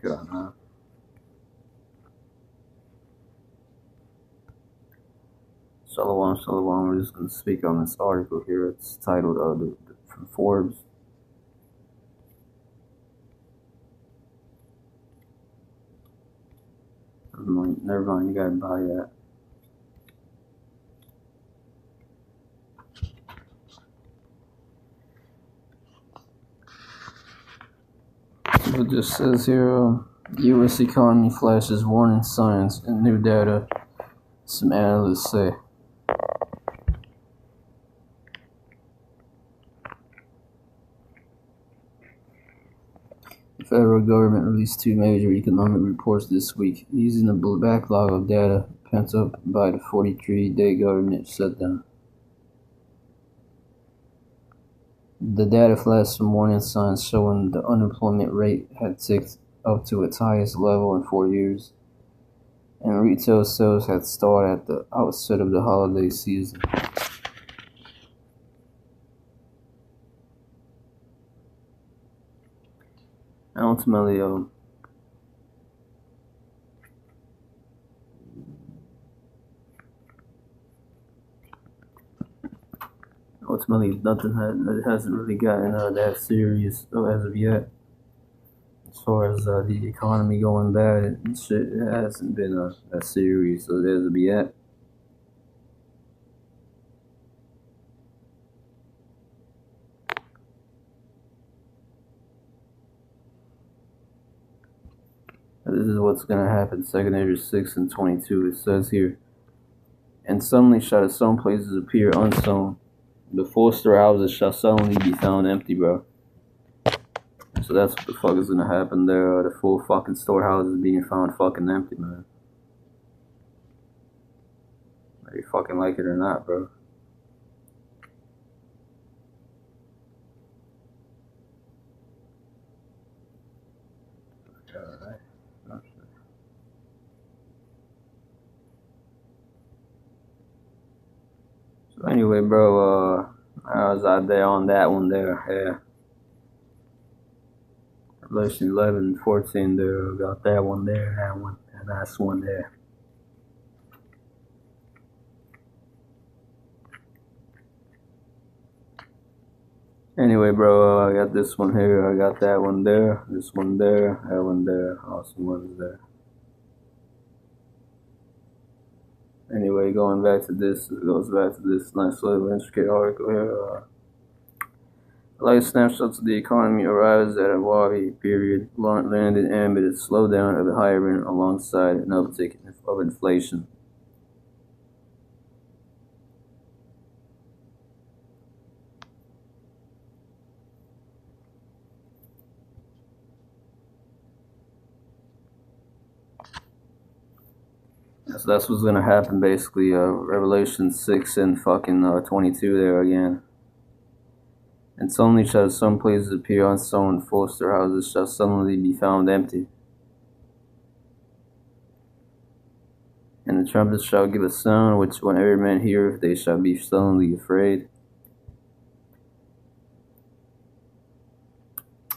God, man. Shalom, shalom. We're just going to speak on this article here. It's titled from Forbes. Never mind, you gotta buy that. It just says here, U.S. economy flashes warning signs and new data, some analysts say. The federal government released two major economic reports this week, easing the backlog of data pent up by the 43-day government shutdown. The data flashed some warning signs showing the unemployment rate had ticked up to its highest level in 4 years, and retail sales had stalled at the outset of the holiday season. Ultimately, nothing hasn't really gotten that serious as of yet. As far as the economy going bad and shit, it hasn't been that serious as of yet. This is what's going to happen. 2 Ezra 6 and 22. It says here, and suddenly shall some places appear unsown. The full storehouses shall suddenly be found empty, bro. So that's what the fuck is gonna happen there. The full fucking storehouses being found fucking empty, man. Whether you fucking like it or not, bro. Alright. So anyway, bro, I was out there on that one there, yeah. Revelation 11:14 there, got that one there, that one, and that's one there. Anyway, bro, I got this one here, I got that one there, this one there, that one there, awesome ones there. Anyway, going back to this, it goes back to this nice little intricate article here. The latest snapshots of the economy arrives at a wobbly period, landed amid a slowdown of hiring alongside an uptick of inflation. So that's what's gonna happen basically. Revelation 6 and fucking 22 there again. And suddenly shall some places appear unsown, full storehouses shall suddenly be found empty. And the trumpets shall give a sound, which when every man heareth, they shall be suddenly afraid.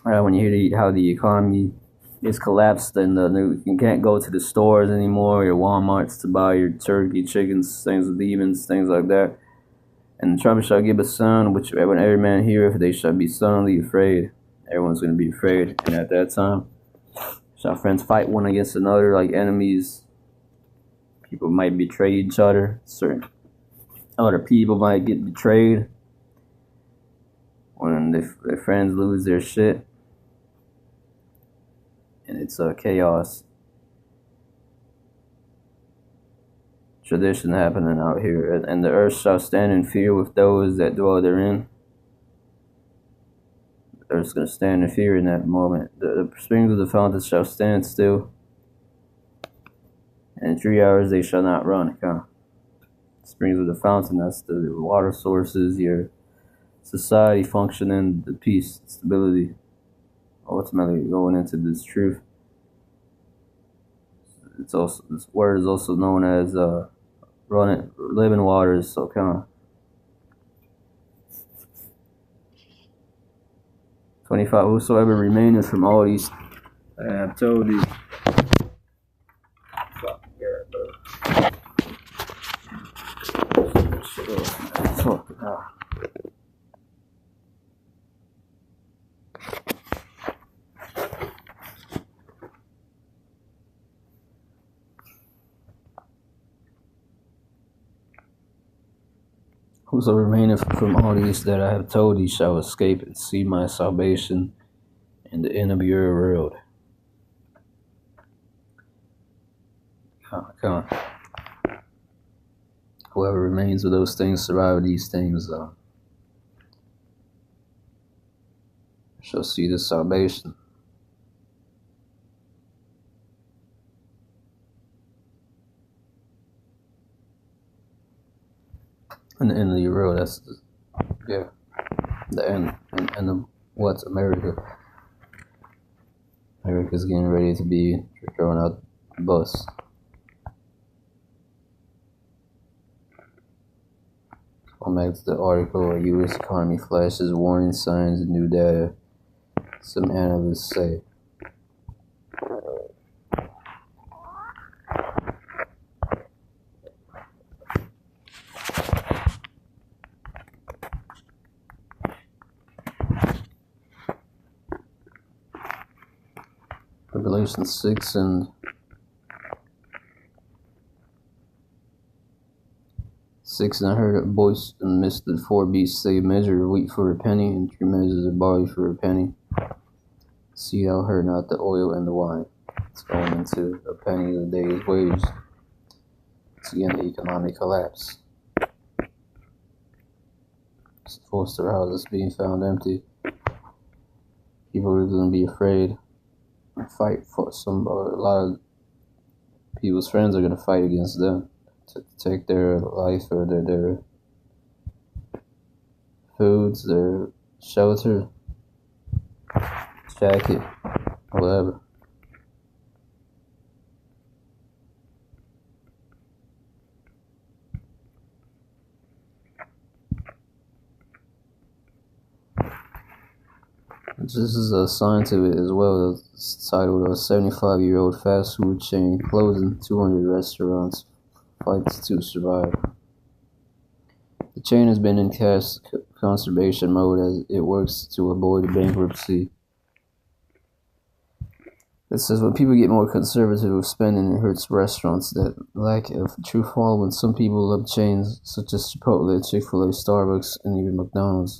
When you hear how the economy is collapsed and you can't go to the stores anymore, your Walmarts to buy your turkey, chickens, things of demons, things like that. And the trumpet shall give a sound, which when every man heareth, they shall be suddenly afraid. Everyone's going to be afraid. And at that time, shall friends fight one against another like enemies. People might betray each other. Certain other people might get betrayed when their friends lose their shit. And it's chaos. Tradition happening out here, and the earth shall stand in fear with those that dwell therein. The earth's going to stand in fear in that moment. The springs of the fountains shall stand still, and in 3 hours they shall not run. Springs of the fountain, that's the water sources, your society functioning, the peace, stability, ultimately going into this truth. It's also, this word is also known as living waters, so kind of 25. Whosoever remaineth from all these I told you. Fuck yeah, bro. Shit off, man. Fuck. Whoso remaineth from all these that I have told thee shall escape and see my salvation in the end of your world. Come on. Whoever remains of those things survive these things shall see the salvation. In the end of your world, that's the end of what's America. America's getting ready to be thrown out the bus. Going back to the article, U.S. economy flashes warning signs of new data, some analysts say. Revelation 6 and 6, and I heard a voice in the midst of the four beasts say, measure of wheat for a penny, and 3 measures of barley for a penny. See thou hurt not the oil and the wine. It's going into a penny a day's wage. It's again the economic collapse. Full storehouses being found empty. People are going to be afraid and fight for a lot of people's friends are going to fight against them to take their life or their foods, their shelter, jacket, whatever. This is a sign to it as well. It's titled a 75-year-old fast food chain closing 200 restaurants fights to survive. The chain has been in cash conservation mode as it works to avoid bankruptcy. It says when people get more conservative with spending, it hurts restaurants that lack a true following. Some people love chains such as Chipotle, Chick-fil-A, Starbucks, and even McDonald's.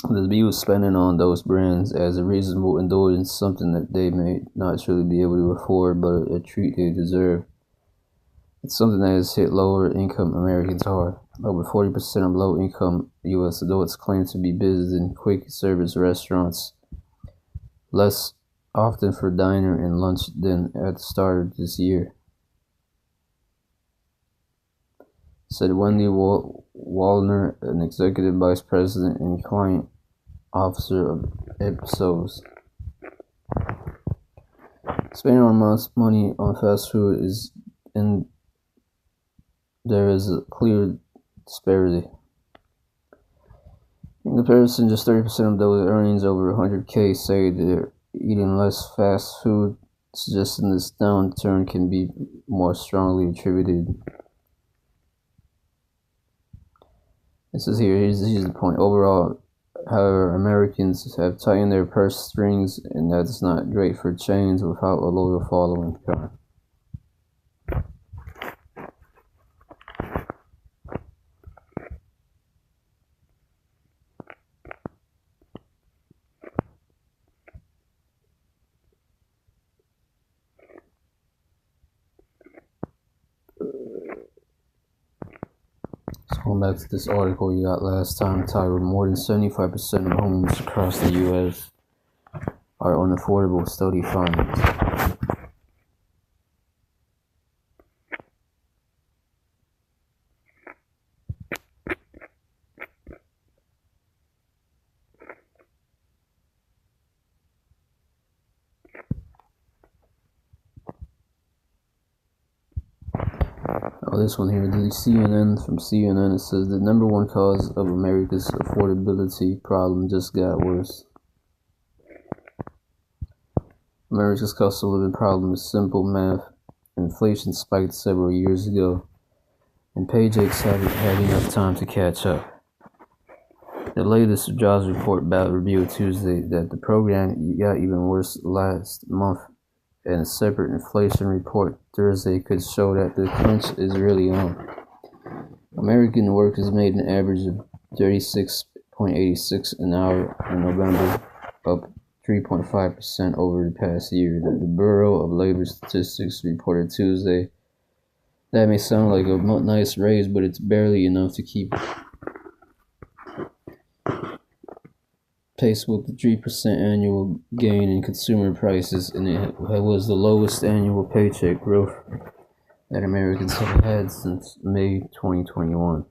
The view of spending on those brands as a reasonable indulgence, something that they may not truly be able to afford, but a treat they deserve. It's something that has hit lower income Americans hard. Over 40% of low income U.S. adults claim to be busy in quick service restaurants, less often for diner and lunch than at the start of this year, said Wendy Wallner, an executive vice president and client officer of Ipsos. Spending money on fast food there is a clear disparity. In comparison, just 30% of those earnings over 100K say they're eating less fast food, suggesting this downturn can be more strongly attributed. This is here's the point. Overall, however, Americans have tightened their purse strings, and that's not great for chains without a loyal following. So going back to this article you got last time titled more than 75% of homes across the U.S. are unaffordable, study finds. This one here, the from CNN, it says the number one cause of America's affordability problem just got worse. America's cost of living problem is simple math. Inflation spiked several years ago, and paychecks haven't had enough time to catch up. The latest jobs report revealed Tuesday that the program got even worse last month, and a separate inflation report Thursday could show that the crunch is really on. American workers made an average of $36.86 an hour in November, up 3.5% over the past year, the Bureau of Labor Statistics reported Tuesday. That may sound like a nice raise, but it's barely enough to keep pace with the 3% annual gain in consumer prices, and it was the lowest annual paycheck growth that Americans have had since May 2021.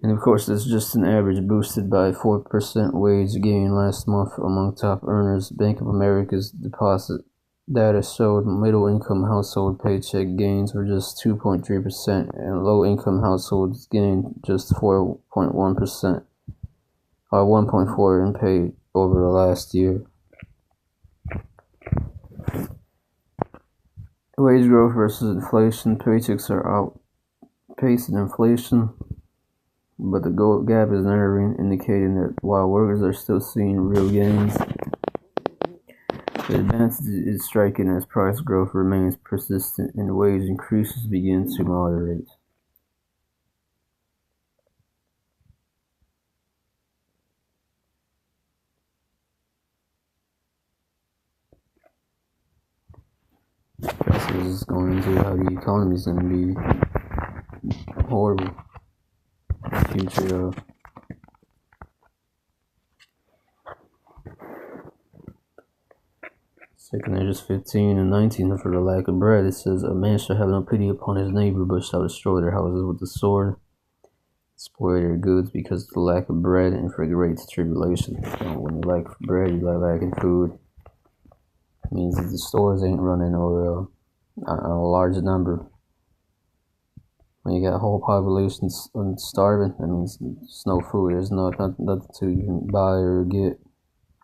And of course, that's just an average boosted by a 4% wage gain last month among top earners. Bank of America's deposit data showed middle-income household paycheck gains were just 2.3%, and low-income households gained just 4.1%, or 1.4% in pay over the last year. Wage growth versus inflation. Paychecks are outpacing inflation, but the gap is narrowing, indicating that while workers are still seeing real gains, the advantage is striking as price growth remains persistent and wage increases begin to moderate. This is going into how the economy is going to be horrible in the future. Second Ezra 15 and 19, for the lack of bread, it says, a man shall have no pity upon his neighbor, but shall destroy their houses with the sword, spoil their goods because of the lack of bread, and for great tribulation. So when you lack bread, you lacking food. It means that the stores ain't running, or a large number. When you got a whole population starving, that means there's no food. There's nothing to even buy or get.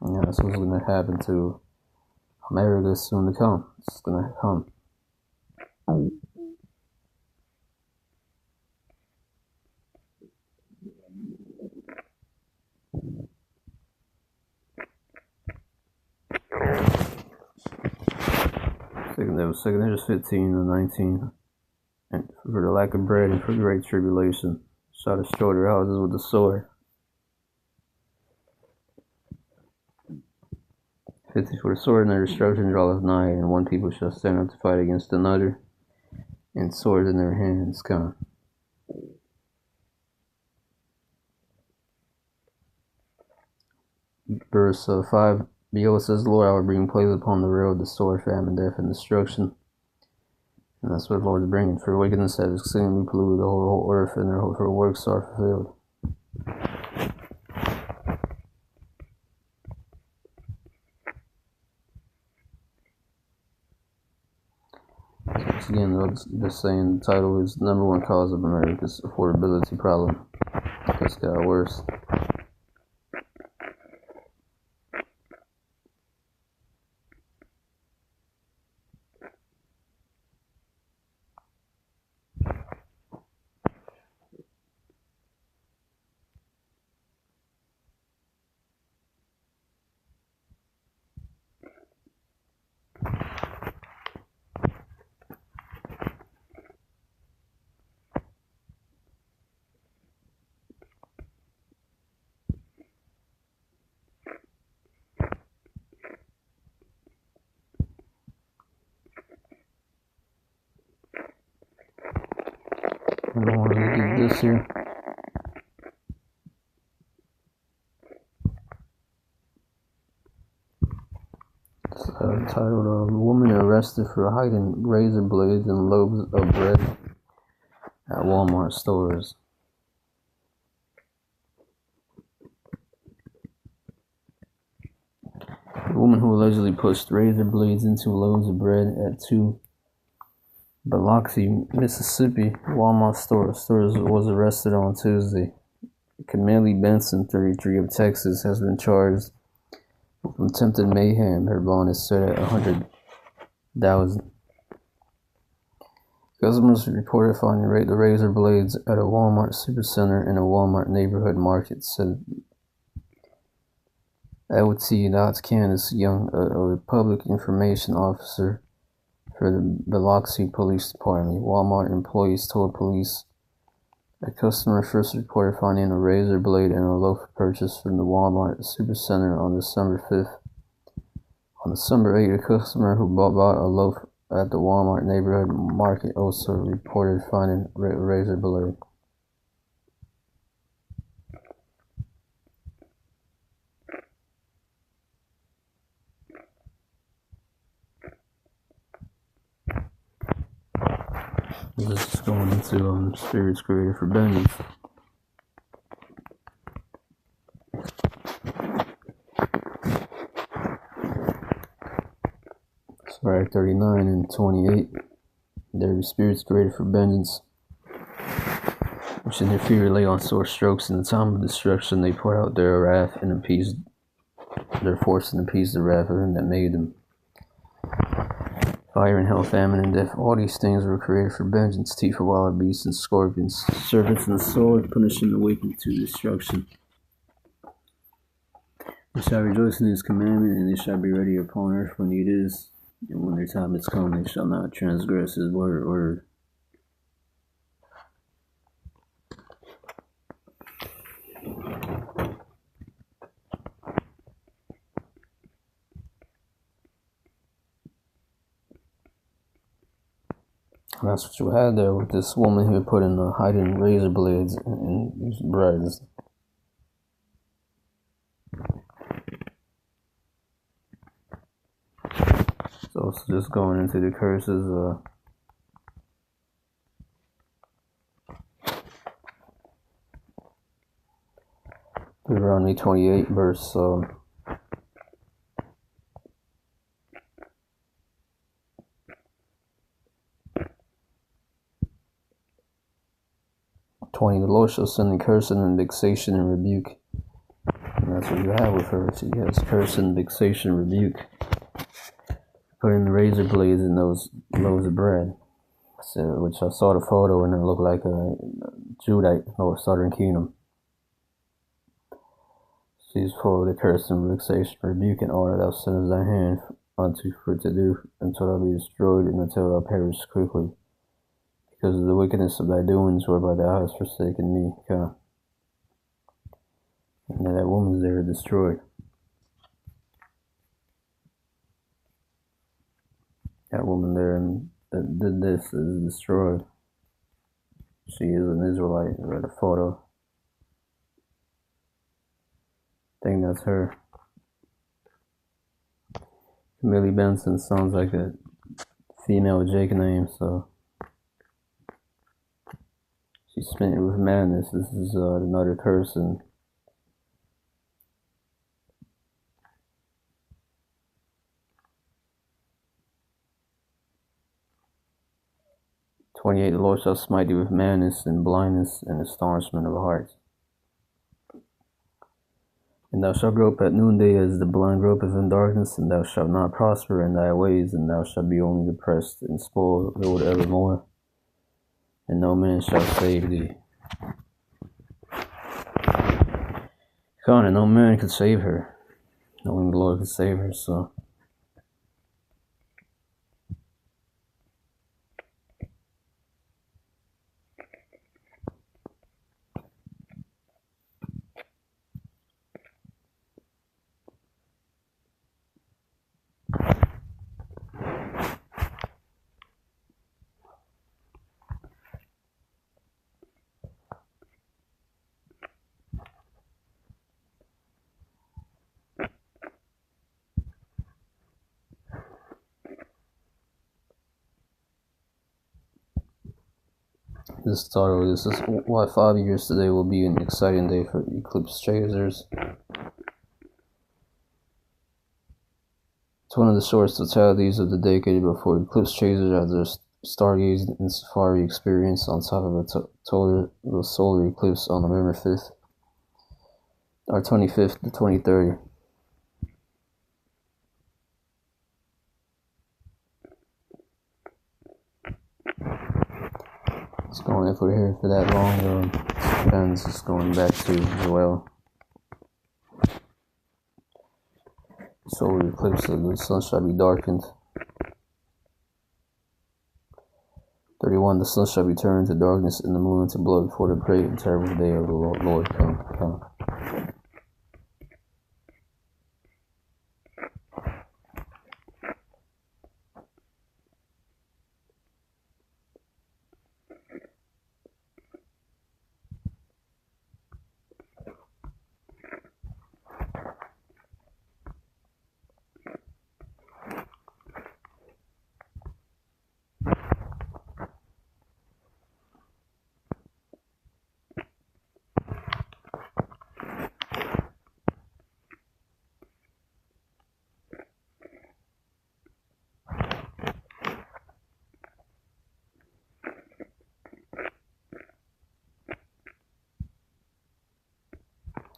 And that's what's going to happen to America soon to come. It's going to come. Second Ezra 15 and 19. And for the lack of bread and for great tribulation shall destroy their houses with the sword. 50, for the sword and their destruction draweth nigh, and one people shall stand up to fight against another, and swords in their hands come. Verse 5, Behold, says the Lord, I will bring plagues upon the road, the sword, famine, death, and destruction. And that's what the Lord is bringing. For wickedness has exceedingly polluted the whole earth, and their works are fulfilled. So again, just saying, the title is number one cause of America's affordability problem. It's got worse. I don't want to get this here. It's titled, Woman Arrested for Hiding Razor Blades and Loaves of Bread at Walmart Stores. The woman who allegedly pushed razor blades into loaves of bread at two Biloxi, Mississippi Walmart stores was arrested on Tuesday. Camille Benson, 33, of Texas, has been charged From attempted mayhem, her bond is set at $100,000. Customers reported finding the razor blades at a Walmart supercenter and a Walmart neighborhood market, said L.T. Candace Young, a public information officer for the Biloxi Police Department. Walmart employees told police a customer first reported finding a razor blade and a loaf purchased from the Walmart Supercenter on December 5th. On December 8th, a customer who bought a loaf at the Walmart neighborhood market also reported finding a razor blade. This is going into spirits created for vengeance. Sorry, 39 and 28. There be spirits created for vengeance, which interfere or lay on sore strokes in the time of destruction. They pour out their wrath and appease their force and appease the wrath of him that made them. Fire and hell, famine and death, all these things were created for vengeance. Teeth of wild beasts and scorpions, serpents and the sword, punishing the wicked to destruction. They shall rejoice in his commandment, and they shall be ready upon earth when need is. And when their time is come, they shall not transgress his word. And that's what you had there with this woman who put in hiding razor blades in these breads. So it's just going into the curses. Deuteronomy 28 verse 20. The Lord shall send a curse and vexation and rebuke. And that's what you have with her. She has curse and vexation and rebuke. Putting the razor blades in those loaves of bread. So, which I saw the photo and it looked like a Judite or Southern Kingdom. She's full of the curse and vexation, rebuke, and all that thou sendest thy hand unto for to do, until thou be destroyed, and until thou perish quickly. Because of the wickedness of thy doings, whereby thou hast forsaken me. God. And that woman's there destroyed. That woman there that did this is destroyed. She is an Israelite. I read a photo. I think that's her. Millie Benson sounds like a female Jake name, so she's smitten with madness. This is another person. The Lord shall smite thee with madness and blindness and astonishment of heart. And thou shalt grope at noonday as the blind gropeth in darkness, and thou shalt not prosper in thy ways, and thou shalt be only depressed and spoiled evermore, and no man shall save thee. No man could save her. Only the Lord could save her, so. This is why 5 years today will be an exciting day for eclipse chasers. It's one of the shortest totalities of the decade before eclipse chasers have their stargazing and safari experience on top of a total solar eclipse on November 5th, or 25th to 2030. It's going, if we're here for that long, it depends. It's going back to as well. Solar eclipse, the sun shall be darkened. 31. The sun shall be turned to darkness and the moon into blood before the great and terrible day of the Lord come.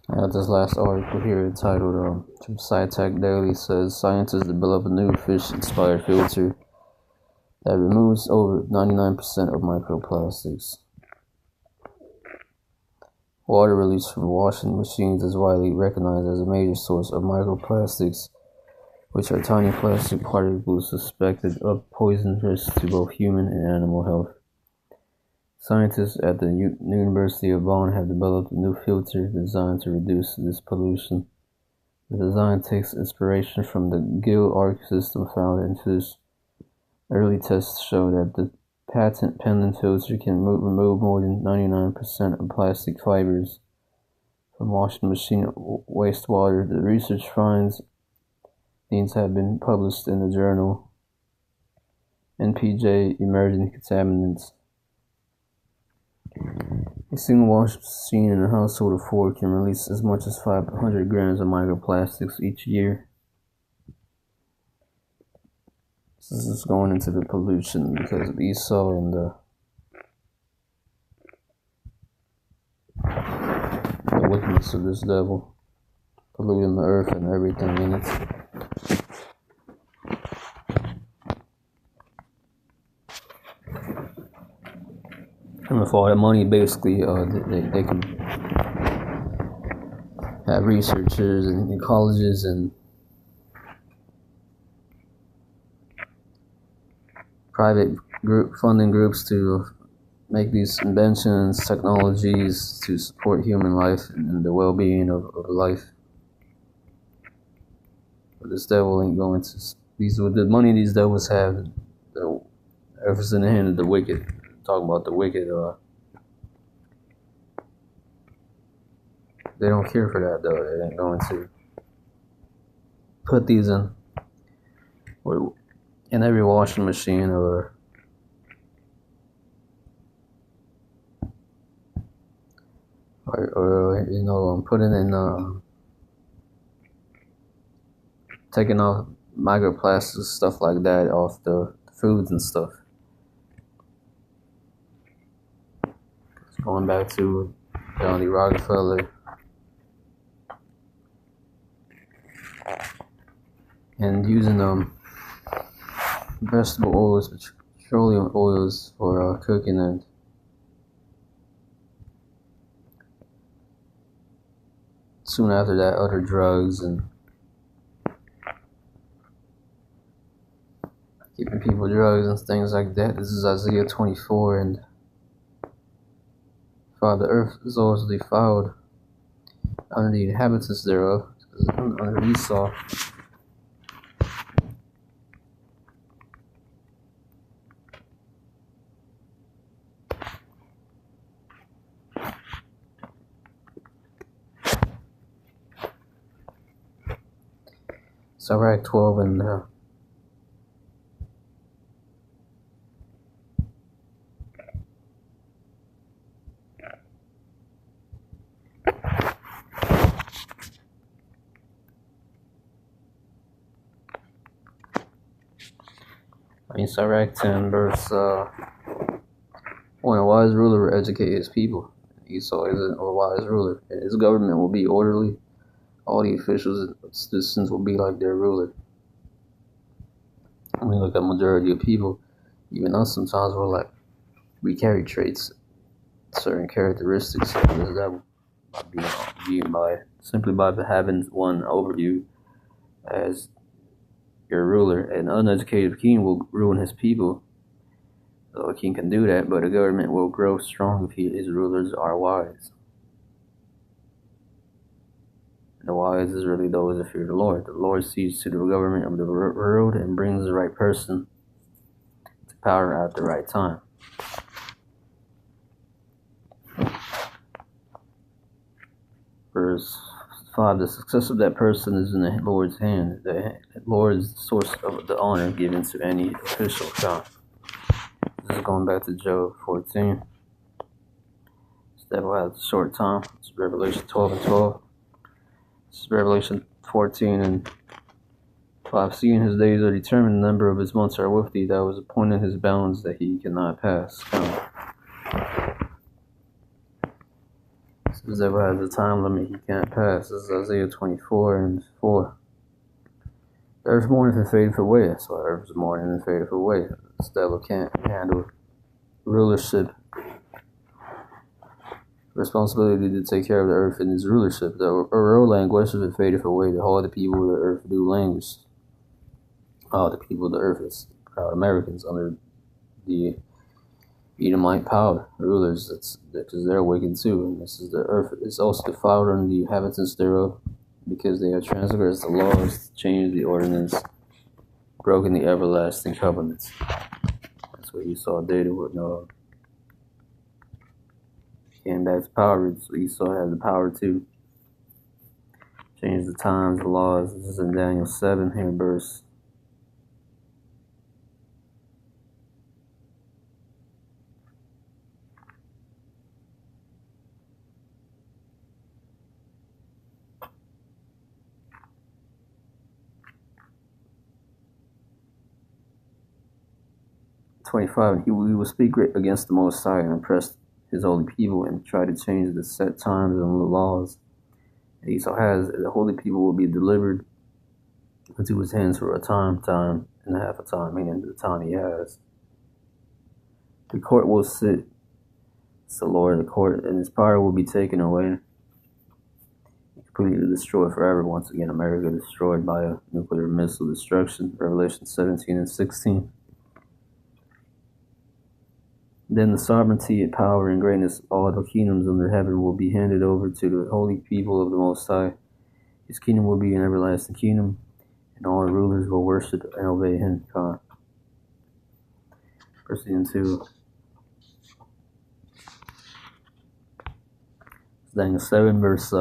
I got this last article here entitled from SciTech Daily. Says scientists develop a new fish-inspired filter that removes over 99% of microplastics. Water released from washing machines is widely recognized as a major source of microplastics, which are tiny plastic particles suspected of poison risks to both human and animal health. Scientists at the University of Bonn have developed a new filter designed to reduce this pollution. The design takes inspiration from the gill arc system found in fish. Early tests show that the patent-pending filter can remove more than 99% of plastic fibers from washing machine wastewater. The research findings have been published in the journal NPJ Emerging Contaminants. A single washing machine in a household of 4 can release as much as 500 grams of microplastics each year. This is going into the pollution because of Esau and the wickedness of this devil, polluting the earth and everything in it. And with all that money, basically, they can have researchers and colleges and private funding groups to make these inventions, technologies to support human life and the well-being of life. But this devil ain't going to. With the money these devils have, the earth is in the hand of the wicked. Talking about the wicked, they don't care for that though. They ain't going to put these in every washing machine or putting in taking off microplastics, stuff like that, off the foods and stuff. Going back to John D. Rockefeller and using vegetable oils, petroleum oils for cooking, and soon after that other drugs and keeping people drugs and things like that. This is Isaiah 24, and for the earth is always defiled under the inhabitants thereof, under Esau. Sirach 12 and Sirach 10 verse 1. A wise ruler will educate his people. Esau isn't a wise ruler. His government will be orderly. All the officials and citizens will be like their ruler. When you look at majority of people, even us sometimes we're like, we carry traits, certain characteristics of this devil, simply by having one over you as your ruler. An uneducated king will ruin his people. So a king can do that, but a government will grow strong if his rulers are wise. And the wise is really those that fear the Lord. The Lord sees to the government of the world and brings the right person to power at the right time. Verse 5, the success of that person is in the Lord's hand. The Lord is the source of the honor given to any official. This is going back to Job 14. This devil has a short time. It's Revelation 12 and 12. This is Revelation 14 and 5. Seeing his days are determined, the number of his months are with thee. Thou was appointed his bounds that he cannot pass. The devil has a time limit he can't pass. This is Isaiah 24 and 4. The earth mourneth and fadeth away. That's why earth is mourning and fadeth away. This devil can't handle rulership. Responsibility to take care of the earth and his rulership. The world language of it fadeth away. All the people of the earth do languish. All the people of the earth is proud Americans under the Edomite power, rulers, because they're wicked too, and this is the earth is also defiled under the inhabitants thereof, because they have transgressed the laws, changed the ordinance, broken the everlasting covenants. That's what Esau did with Noah. Came back to power, so Esau had the power to change the times, the laws. This is in Daniel 7 here, verse 25, and he will speak against the Most High and oppress his holy people and try to change the set times and the laws. And Esau has, the holy people will be delivered into his hands for a time and a half a time, meaning the time he has. The court will sit, it's the Lord of the court, and his power will be taken away, completely destroyed forever. Once again, America destroyed by a nuclear missile destruction. Revelation 17 and 16. Then the sovereignty and power and greatness of all the kingdoms under heaven will be handed over to the holy people of the Most High. His kingdom will be an everlasting kingdom, and all the rulers will worship and obey him. Proceeding to Daniel 7, verse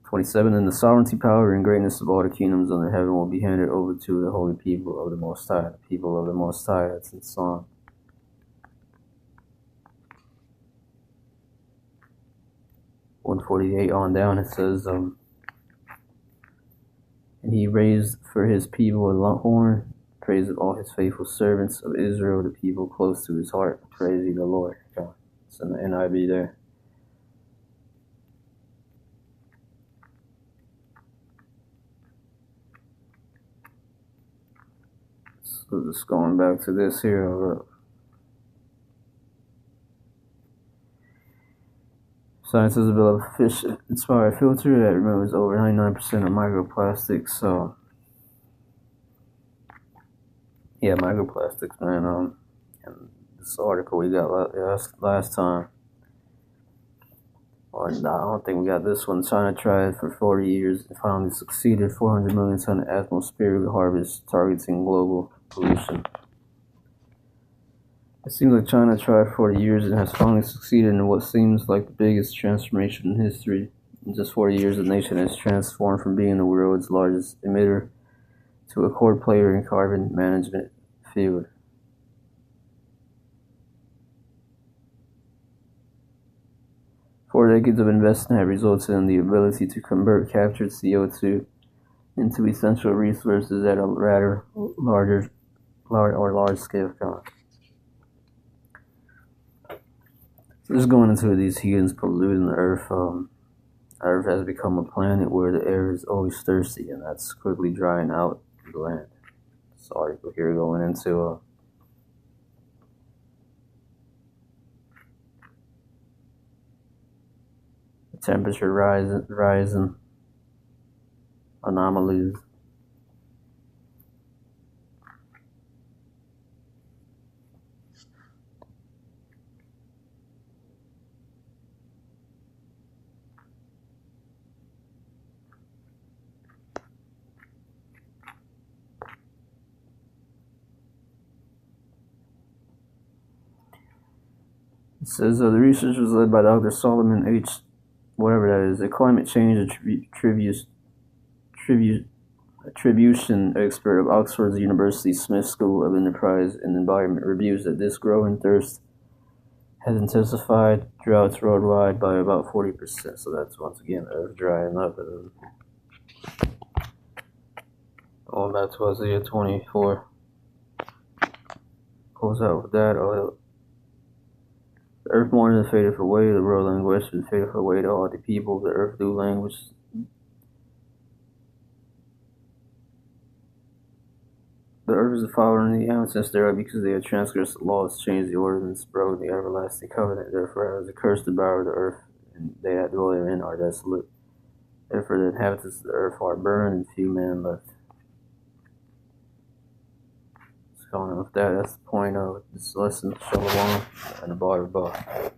27. And the sovereignty, power, and greatness of all the kingdoms under heaven will be handed over to the holy people of the Most High. The people of the Most High, that's in Psalm 148 on down. It says, and he raised for his people a horn, praise of all his faithful servants of Israel, the people close to his heart. Praise ye the Lord. It's in the NIV there. So just going back to this here. Science is a fish-inspired filter that removes over 99% of microplastics. So, yeah, microplastics, man. And this article we got last time, or no, I don't think we got this one. China tried for 40 years and finally succeeded. 400 million ton of atmospheric harvest targeting global pollution. It seems like China tried for 40 years and has finally succeeded in what seems like the biggest transformation in history. In just 40 years, the nation has transformed from being the world's largest emitter to a core player in carbon management field. Four decades of investment have resulted in the ability to convert captured CO2 into essential resources at a rather large scale. So just going into these heathens polluting the earth. Earth has become a planet where the air is always thirsty, and that's quickly drying out the land. This article here going into temperature rising anomalies. It says the research was led by Dr. Solomon H. whatever that is, a climate change attribution expert of Oxford University Smith School of Enterprise and Environment, reviews that this growing thirst has intensified droughts worldwide by about 40%. So that's once again Earth drying up. Going back to Isaiah 24. Close out with that. The earth mourneth fadeth away, the world languisheth fadeth away to all the people, the earth do languish. The earth is the father and the inhabitants thereof, because they have transgressed the laws, changed the ordinance, broken the everlasting covenant. Therefore has the curse devoured the earth, and they that dwell therein are desolate. Therefore the inhabitants of the earth are burned, and few men left. So with that, that's the point of this lesson. Shalom and a bar.